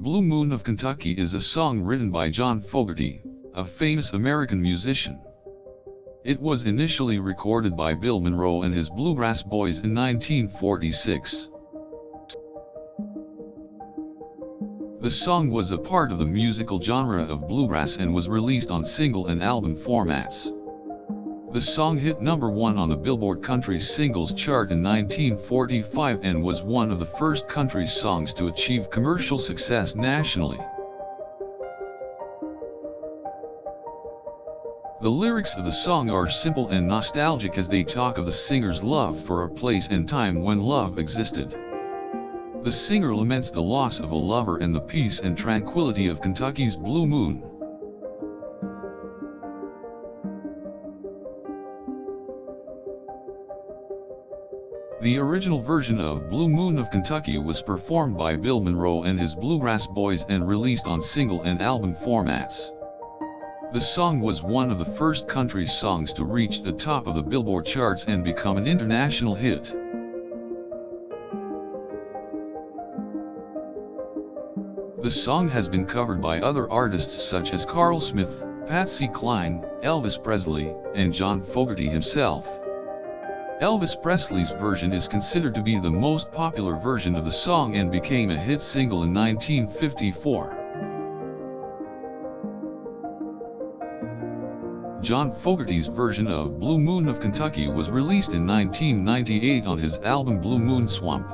Blue Moon of Kentucky is a song written by John Fogerty, a famous American musician. It was initially recorded by Bill Monroe and his Bluegrass Boys in 1946. The song was a part of the musical genre of bluegrass and was released on single and album formats. The song hit #1 on the Billboard Country Singles chart in 1945 and was one of the first country songs to achieve commercial success nationally. The lyrics of the song are simple and nostalgic as they talk of the singer's love for a place and time when love existed. The singer laments the loss of a lover and the peace and tranquility of Kentucky's Blue Moon. The original version of Blue Moon of Kentucky was performed by Bill Monroe and his Bluegrass Boys and released on single and album formats. The song was one of the first country songs to reach the top of the Billboard charts and become an international hit. The song has been covered by other artists such as Carl Smith, Patsy Cline, Elvis Presley, and John Fogerty himself. Elvis Presley's version is considered to be the most popular version of the song and became a hit single in 1954. John Fogerty's version of Blue Moon of Kentucky was released in 1998 on his album Blue Moon Swamp.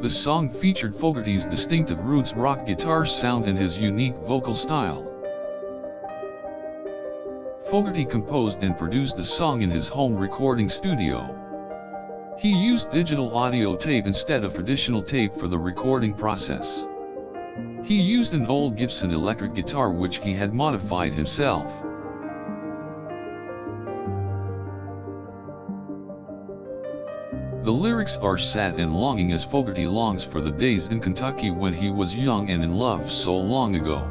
The song featured Fogerty's distinctive roots rock guitar sound and his unique vocal style. Fogerty composed and produced the song in his home recording studio. He used digital audio tape instead of traditional tape for the recording process. He used an old Gibson electric guitar which he had modified himself. The lyrics are sad and longing as Fogerty longs for the days in Kentucky when he was young and in love so long ago.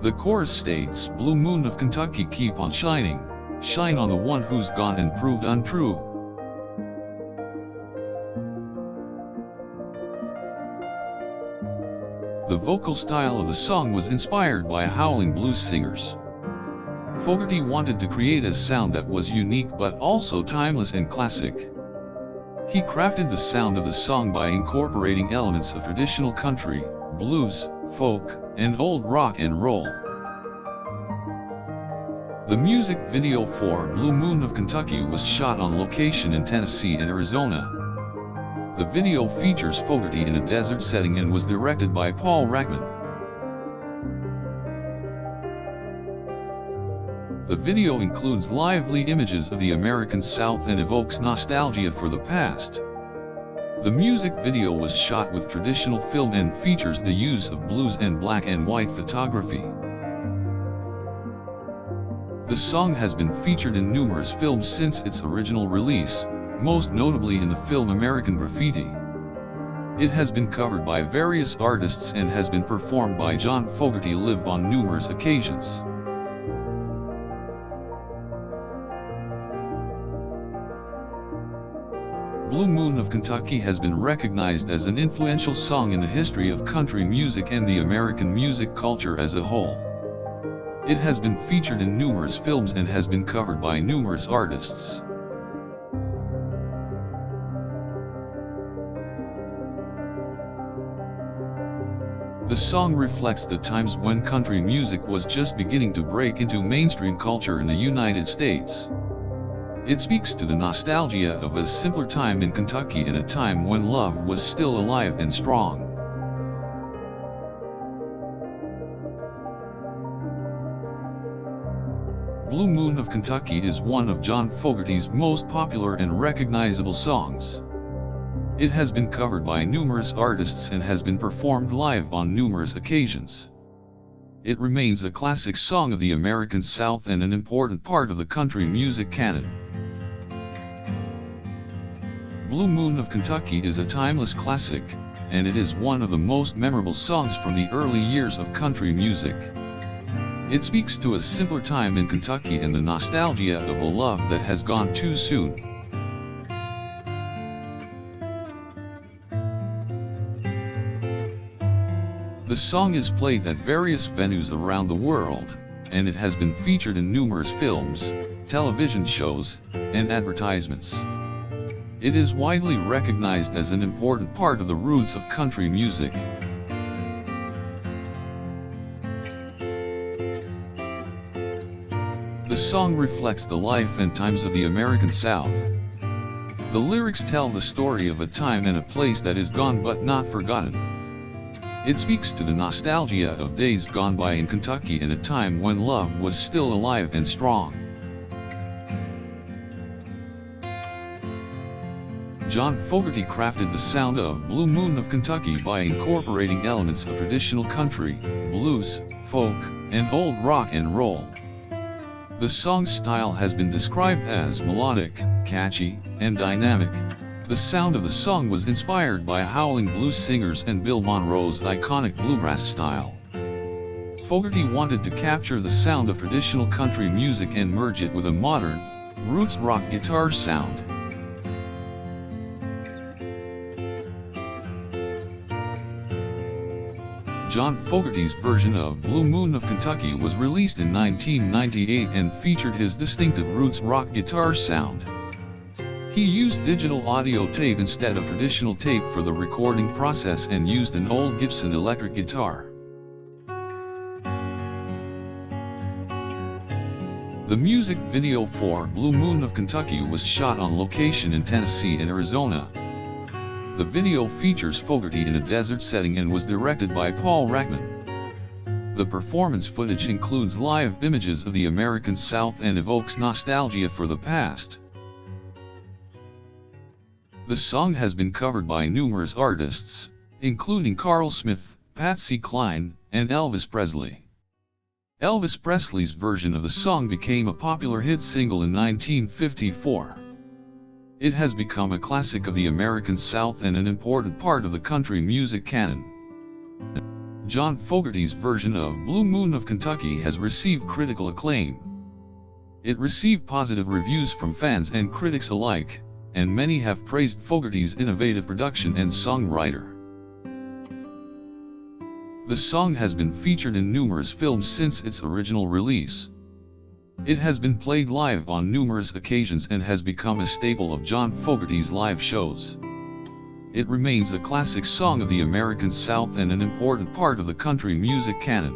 The chorus states, "Blue moon of Kentucky, keep on shining, shine on the one who's gone and proved untrue." The vocal style of the song was inspired by howling blues singers. Fogerty wanted to create a sound that was unique but also timeless and classic. He crafted the sound of the song by incorporating elements of traditional country, blues, folk, and old rock and roll. The music video for Blue Moon of Kentucky was shot on location in Tennessee and Arizona. The video features Fogerty in a desert setting and was directed by Paul Rackman. The video includes lively images of the American South and evokes nostalgia for the past. The music video was shot with traditional film and features the use of blues and black and white photography. The song has been featured in numerous films since its original release, most notably in the film American Graffiti. It has been covered by various artists and has been performed by John Fogerty live on numerous occasions. Blue Moon of Kentucky has been recognized as an influential song in the history of country music and the American music culture as a whole. It has been featured in numerous films and has been covered by numerous artists. The song reflects the times when country music was just beginning to break into mainstream culture in the United States. It speaks to the nostalgia of a simpler time in Kentucky and a time when love was still alive and strong. Blue Moon of Kentucky is one of John Fogerty's most popular and recognizable songs. It has been covered by numerous artists and has been performed live on numerous occasions. It remains a classic song of the American South and an important part of the country music canon. Blue Moon of Kentucky is a timeless classic, and it is one of the most memorable songs from the early years of country music. It speaks to a simpler time in Kentucky and the nostalgia of a love that has gone too soon. The song is played at various venues around the world, and it has been featured in numerous films, television shows, and advertisements. It is widely recognized as an important part of the roots of country music. The song reflects the life and times of the American South. The lyrics tell the story of a time and a place that is gone but not forgotten. It speaks to the nostalgia of days gone by in Kentucky in a time when love was still alive and strong. John Fogerty crafted the sound of Blue Moon of Kentucky by incorporating elements of traditional country, blues, folk, and old rock and roll. The song's style has been described as melodic, catchy, and dynamic. The sound of the song was inspired by howling blues singers and Bill Monroe's iconic bluegrass style. Fogerty wanted to capture the sound of traditional country music and merge it with a modern, roots rock guitar sound. John Fogerty's version of Blue Moon of Kentucky was released in 1998 and featured his distinctive roots rock guitar sound. He used digital audio tape instead of traditional tape for the recording process and used an old Gibson electric guitar. The music video for Blue Moon of Kentucky was shot on location in Tennessee and Arizona. The video features Fogerty in a desert setting and was directed by Paul Rackman. The performance footage includes live images of the American South and evokes nostalgia for the past. The song has been covered by numerous artists, including Carl Smith, Patsy Cline, and Elvis Presley. Elvis Presley's version of the song became a popular hit single in 1954. It has become a classic of the American South and an important part of the country music canon. John Fogerty's version of Blue Moon of Kentucky has received critical acclaim. It received positive reviews from fans and critics alike, and many have praised Fogerty's innovative production and songwriter. The song has been featured in numerous films since its original release. It has been played live on numerous occasions and has become a staple of John Fogerty's live shows. It remains a classic song of the American South and an important part of the country music canon.